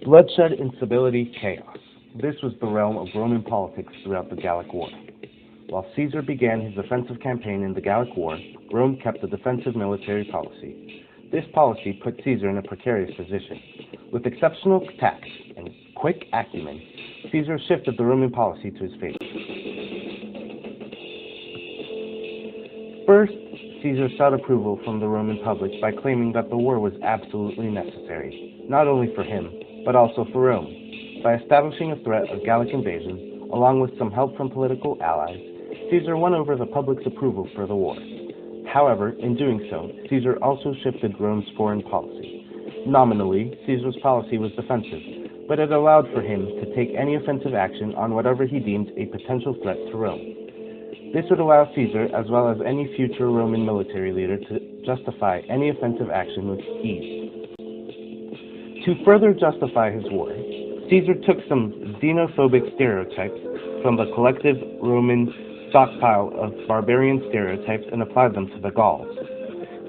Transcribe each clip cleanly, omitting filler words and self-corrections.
Bloodshed, instability, chaos. This was the realm of Roman politics throughout the Gallic War. While Caesar began his offensive campaign in the Gallic War, Rome kept a defensive military policy. This policy put Caesar in a precarious position. With exceptional tact and quick acumen, Caesar shifted the Roman policy to his favor. First, Caesar sought approval from the Roman public by claiming that the war was absolutely necessary, not only for him, but also for Rome. By establishing a threat of Gallic invasion, along with some help from political allies, Caesar won over the public's approval for the war. However, in doing so, Caesar also shifted Rome's foreign policy. Nominally, Caesar's policy was defensive, but it allowed for him to take any offensive action on whatever he deemed a potential threat to Rome. This would allow Caesar, as well as any future Roman military leader, to justify any offensive action with ease. To further justify his war, Caesar took some xenophobic stereotypes from the collective Roman stockpile of barbarian stereotypes and applied them to the Gauls.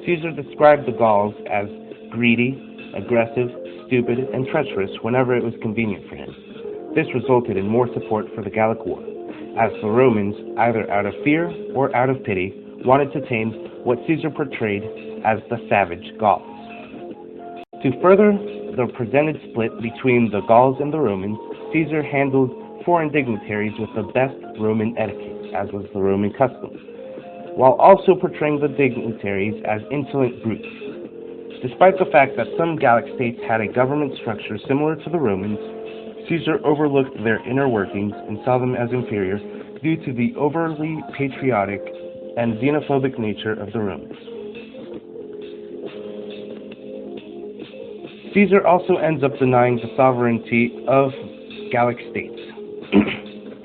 Caesar described the Gauls as greedy, aggressive, stupid, and treacherous whenever it was convenient for him. This resulted in more support for the Gallic War, as the Romans, either out of fear or out of pity, wanted to tame what Caesar portrayed as the savage Gauls. To further the presented split between the Gauls and the Romans, Caesar handled foreign dignitaries with the best Roman etiquette, as was the Roman custom, while also portraying the dignitaries as insolent brutes. Despite the fact that some Gallic states had a government structure similar to the Romans, Caesar overlooked their inner workings and saw them as inferior due to the overly patriotic and xenophobic nature of the Romans. Caesar also ends up denying the sovereignty of Gallic states.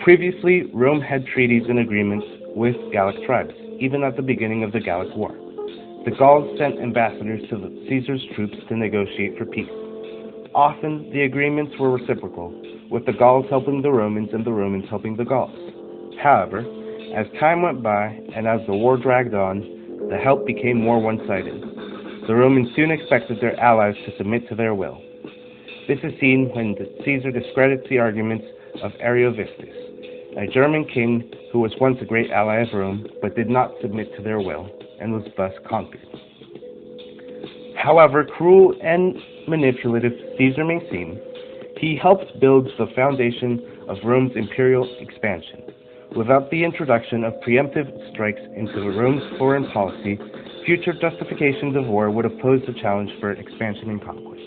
Previously, Rome had treaties and agreements with Gallic tribes, even at the beginning of the Gallic War. The Gauls sent ambassadors to Caesar's troops to negotiate for peace. Often, the agreements were reciprocal, with the Gauls helping the Romans and the Romans helping the Gauls. However, as time went by and as the war dragged on, the help became more one-sided. The Romans soon expected their allies to submit to their will. This is seen when Caesar discredits the arguments of Ariovistus, a German king who was once a great ally of Rome, but did not submit to their will, and was thus conquered. However cruel and manipulative Caesar may seem, he helped build the foundation of Rome's imperial expansion. Without the introduction of preemptive strikes into Rome's foreign policy, future justifications of war would have posed a challenge for expansion and conquest.